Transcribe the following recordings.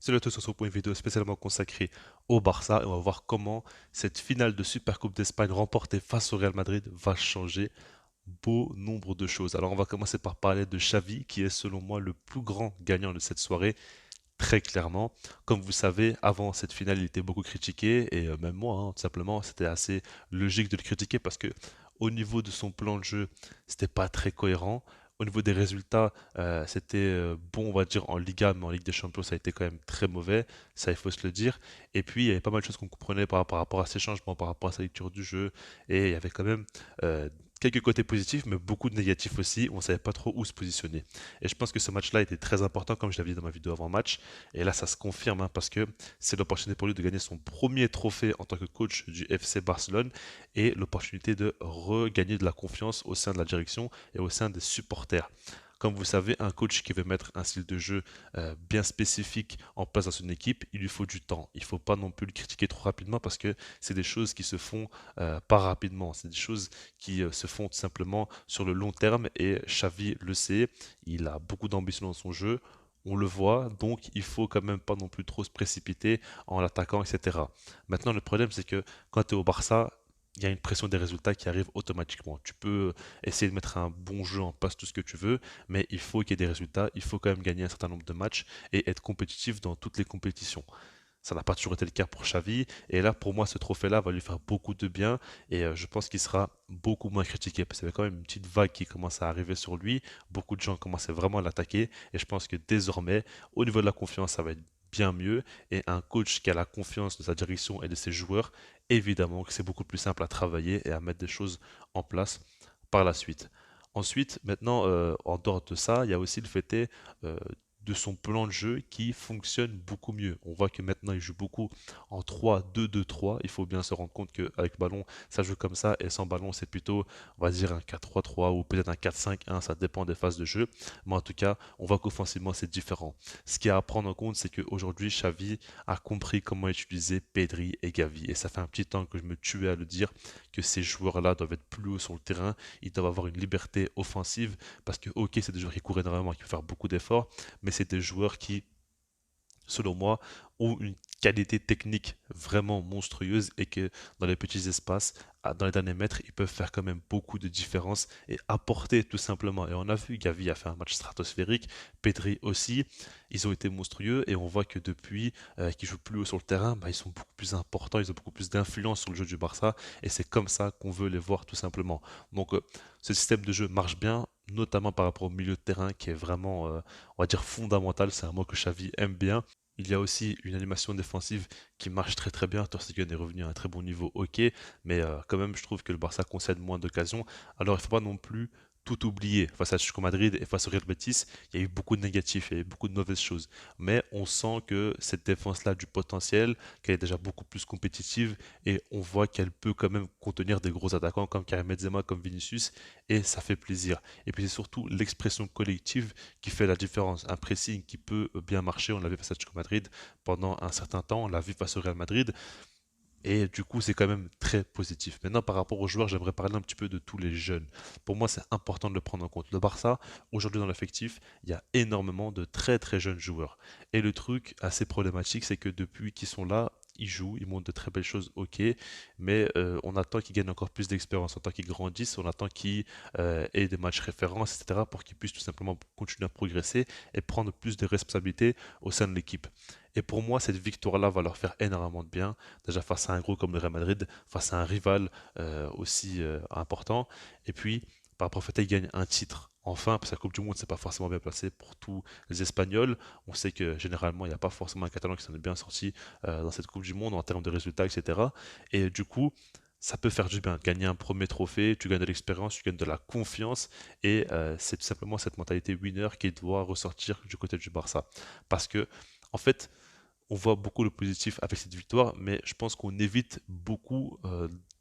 Salut à tous sur ce point vidéo spécialement consacré au Barça et on va voir comment cette finale de Supercoupe d'Espagne remportée face au Real Madrid va changer beau nombre de choses. Alors on va commencer par parler de Xavi qui est selon moi le plus grand gagnant de cette soirée, très clairement. Comme vous savez, avant cette finale il était beaucoup critiqué et même moi, tout simplement, c'était assez logique de le critiquer parce que au niveau de son plan de jeu, c'était pas très cohérent. Au niveau des résultats, c'était bon, on va dire, en Liga, mais en Ligue des Champions, ça a été quand même très mauvais, ça il faut se le dire. Et puis, il y avait pas mal de choses qu'on comprenait par rapport à ses changements, par rapport à sa lecture du jeu, et il y avait quand même euh, quelques côtés positifs, mais beaucoup de négatifs aussi, on savait pas trop où se positionner. Et je pense que ce match-là était très important, comme je l'avais dit dans ma vidéo avant-match, et là, ça se confirme, parce que c'est l'opportunité pour lui de gagner son premier trophée en tant que coach du FC Barcelone, et l'opportunité de regagner de la confiance au sein de la direction et au sein des supporters. Comme vous savez, un coach qui veut mettre un style de jeu bien spécifique en place dans son équipe, il lui faut du temps. Il ne faut pas non plus le critiquer trop rapidement parce que c'est des choses qui se font pas rapidement. C'est des choses qui se font tout simplement sur le long terme et Xavi le sait. Il a beaucoup d'ambition dans son jeu. On le voit, donc il faut quand même pas non plus trop se précipiter en l'attaquant, etc. Maintenant, le problème, c'est que quand tu es au Barça, il y a une pression des résultats qui arrive automatiquement. Tu peux essayer de mettre un bon jeu en place, tout ce que tu veux, mais il faut qu'il y ait des résultats, il faut quand même gagner un certain nombre de matchs et être compétitif dans toutes les compétitions. Ça n'a pas toujours été le cas pour Xavi, et là pour moi ce trophée-là va lui faire beaucoup de bien, et je pense qu'il sera beaucoup moins critiqué, parce qu'il y avait quand même une petite vague qui commence à arriver sur lui, beaucoup de gens commençaient vraiment à l'attaquer, et je pense que désormais, au niveau de la confiance, ça va être bien mieux, et un coach qui a la confiance de sa direction et de ses joueurs, évidemment que c'est beaucoup plus simple à travailler et à mettre des choses en place par la suite. Ensuite, maintenant, en dehors de ça, il y a aussi le fait euh, de son plan de jeu qui fonctionne beaucoup mieux. On voit que maintenant il joue beaucoup en 3-2-2-3. Il faut bien se rendre compte qu'avec ballon, ça joue comme ça, et sans ballon, c'est plutôt, on va dire, un 4-3-3 ou peut-être un 4-5-1, ça dépend des phases de jeu. Mais en tout cas, on voit qu'offensivement, c'est différent. Ce qui est à prendre en compte, c'est qu'aujourd'hui, Xavi a compris comment utiliser Pedri et Gavi. Et ça fait un petit temps que je me tuais à le dire, que ces joueurs-là doivent être plus haut sur le terrain, ils doivent avoir une liberté offensive, parce que ok, c'est des joueurs qui courent énormément, qui peuvent faire beaucoup d'efforts, mais c'est des joueurs qui, selon moi, ont une qualité technique vraiment monstrueuse, et que dans les petits espaces, dans les derniers mètres, ils peuvent faire quand même beaucoup de différence et apporter tout simplement. Et on a vu, Gavi a fait un match stratosphérique, Pedri aussi, ils ont été monstrueux, et on voit que depuis qu'ils jouent plus haut sur le terrain, bah, ils sont beaucoup plus importants, ils ont beaucoup plus d'influence sur le jeu du Barça, et c'est comme ça qu'on veut les voir tout simplement. Donc ce système de jeu marche bien, notamment par rapport au milieu de terrain qui est vraiment, on va dire, fondamental, c'est un mot que Xavi aime bien. Il y a aussi une animation défensive qui marche très très bien. Ter Stegen est revenu à un très bon niveau, ok, mais quand même, je trouve que le Barça concède moins d'occasions. Alors, il ne faut pas non plus tout oublier. Face à Atlético Madrid et face au Real Betis, il y a eu beaucoup de négatifs, il y a eu beaucoup de mauvaises choses. Mais on sent que cette défense-là a du potentiel, qu'elle est déjà beaucoup plus compétitive, et on voit qu'elle peut quand même contenir des gros attaquants comme Karim Benzema, comme Vinicius, et ça fait plaisir. Et puis c'est surtout l'expression collective qui fait la différence. Un pressing qui peut bien marcher, on l'a vu face à Atlético Madrid pendant un certain temps, on l'a vu face au Real Madrid, et du coup c'est quand même très positif. Maintenant, par rapport aux joueurs, j'aimerais parler un petit peu de tous les jeunes. Pour moi, c'est important de le prendre en compte. Le Barça, aujourd'hui dans l'effectif, il y a énormément de très très jeunes joueurs. Et le truc assez problématique, c'est que depuis qu'ils sont là, ils jouent, ils montrent de très belles choses, ok, mais on attend qu'ils gagnent encore plus d'expérience, on attend qu'ils grandissent, on attend qu'ils aient des matchs références, etc., pour qu'ils puissent tout simplement continuer à progresser et prendre plus de responsabilités au sein de l'équipe. Et pour moi, cette victoire-là va leur faire énormément de bien, déjà face à un gros comme le Real Madrid, face à un rival aussi important. Et puis, par rapport au fait qu'ils gagnent un titre, enfin, parce que la Coupe du Monde, c'est pas forcément bien placé pour tous les Espagnols. On sait que généralement, il n'y a pas forcément un Catalan qui s'en est bien sorti dans cette Coupe du Monde en termes de résultats, etc. Et du coup, ça peut faire du bien. Gagner un premier trophée, tu gagnes de l'expérience, tu gagnes de la confiance, et c'est tout simplement cette mentalité winner qui doit ressortir du côté du Barça. Parce que, en fait, on voit beaucoup le positif avec cette victoire, mais je pense qu'on évite beaucoup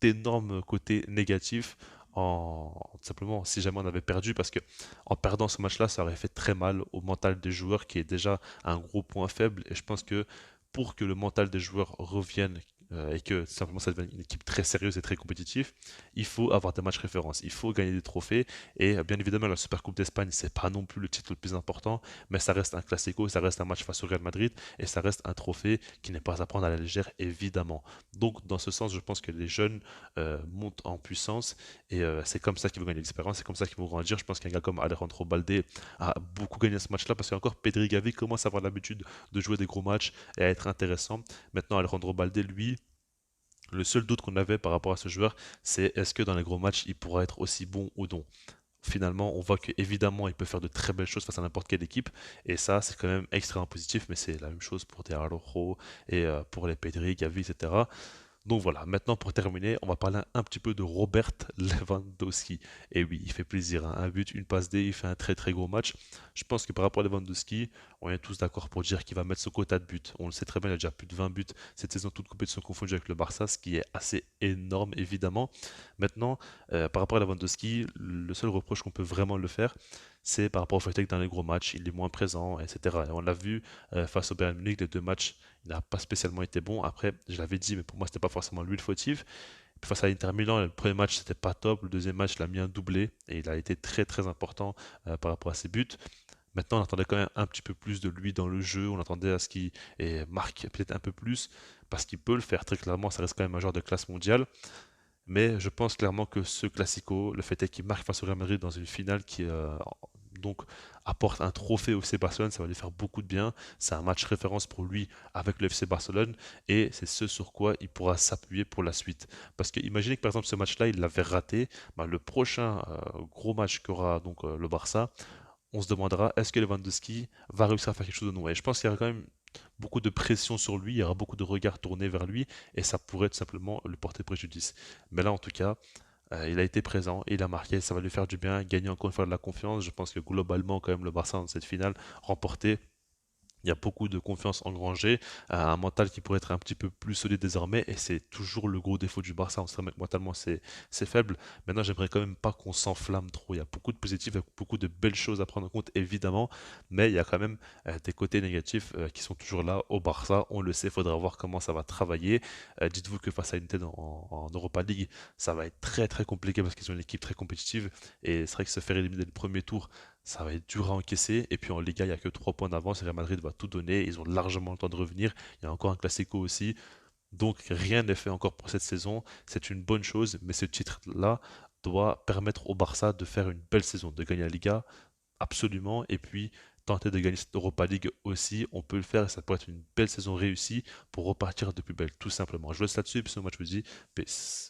d'énormes côtés négatifs tout simplement si jamais on avait perdu, parce que en perdant ce match-là, ça aurait fait très mal au mental des joueurs qui est déjà un gros point faible, et je pense que pour que le mental des joueurs revienne et que simplement ça devient une équipe très sérieuse et très compétitive, il faut avoir des matchs références, il faut gagner des trophées. Et bien évidemment, la Supercoupe d'Espagne, c'est pas non plus le titre le plus important, mais ça reste un classico, ça reste un match face au Real Madrid et ça reste un trophée qui n'est pas à prendre à la légère, évidemment. Donc, dans ce sens, je pense que les jeunes montent en puissance et c'est comme ça qu'ils vont gagner l'expérience, c'est comme ça qu'ils vont grandir. Je pense qu'un gars comme Alejandro Balde a beaucoup gagné ce match-là parce qu'encore Pedri Gavi commence à avoir l'habitude de jouer des gros matchs et à être intéressant. Maintenant, Alejandro Balde, lui, le seul doute qu'on avait par rapport à ce joueur, c'est est-ce que dans les gros matchs, il pourra être aussi bon ou non. Finalement, on voit qu'évidemment, il peut faire de très belles choses face à n'importe quelle équipe, et ça, c'est quand même extrêmement positif, mais c'est la même chose pour des Araujo et pour les Pedri, Gavi, etc. Donc voilà, maintenant pour terminer, on va parler un petit peu de Robert Lewandowski. Et oui, il fait plaisir, hein. Un but, une passe D, il fait un très très gros match. Je pense que par rapport à Lewandowski, on est tous d'accord pour dire qu'il va mettre ce quota de buts. On le sait très bien, il a déjà plus de 20 buts cette saison, toute compétition confondue avec le Barça, ce qui est assez énorme évidemment. Maintenant, par rapport à Lewandowski, le seul reproche qu'on peut vraiment le faire, c'est par rapport au fait que dans les gros matchs, il est moins présent, etc. Et on l'a vu face au Bayern Munich, les deux matchs, il n'a pas spécialement été bon. Après, je l'avais dit, mais pour moi, c'était pas forcément lui le fautif. Puis face à l'Inter Milan, le premier match, c'était pas top. Le deuxième match, il a mis un doublé et il a été très très important par rapport à ses buts. Maintenant, on attendait quand même un petit peu plus de lui dans le jeu. On attendait à ce qu'il marque peut-être un peu plus parce qu'il peut le faire très clairement. Ça reste quand même un joueur de classe mondiale. Mais je pense clairement que ce Classico, le fait est qu'il marque face au Real Madrid dans une finale qui donc apporte un trophée au FC Barcelone, ça va lui faire beaucoup de bien. C'est un match référence pour lui avec le FC Barcelone et c'est ce sur quoi il pourra s'appuyer pour la suite. Parce que imaginez que par exemple ce match-là, il l'avait raté, bah, le prochain gros match qu'aura donc le Barça, on se demandera est-ce que Lewandowski va réussir à faire quelque chose de nouveau. Et je pense qu'il y aura quand même beaucoup de pression sur lui, il y aura beaucoup de regards tournés vers lui, et ça pourrait tout simplement lui porter préjudice. Mais là, en tout cas, il a été présent, il a marqué, ça va lui faire du bien, gagner encore une fois de la confiance. Je pense que globalement, quand même, le Barça dans cette finale remporté, il y a beaucoup de confiance engrangée, un mental qui pourrait être un petit peu plus solide désormais, et c'est toujours le gros défaut du Barça. On sait que mentalement c'est faible. Maintenant, j'aimerais quand même pas qu'on s'enflamme trop. Il y a beaucoup de positifs, il y a beaucoup de belles choses à prendre en compte, évidemment, mais il y a quand même des côtés négatifs qui sont toujours là au Barça. On le sait, il faudra voir comment ça va travailler. Dites-vous que face à Inter en Europa League, ça va être très très compliqué parce qu'ils ont une équipe très compétitive, et c'est vrai que se faire éliminer le premier tour, ça va être dur à encaisser. Et puis en Liga, il n'y a que 3 points d'avance. Et Real Madrid va tout donner. Ils ont largement le temps de revenir. Il y a encore un Classico aussi. Donc rien n'est fait encore pour cette saison. C'est une bonne chose. Mais ce titre-là doit permettre au Barça de faire une belle saison, de gagner la Liga, absolument. Et puis tenter de gagner cette Europa League aussi. On peut le faire et ça pourrait être une belle saison réussie pour repartir de plus belle, tout simplement. Je vous laisse là-dessus. Et puis sinon, moi je vous dis peace.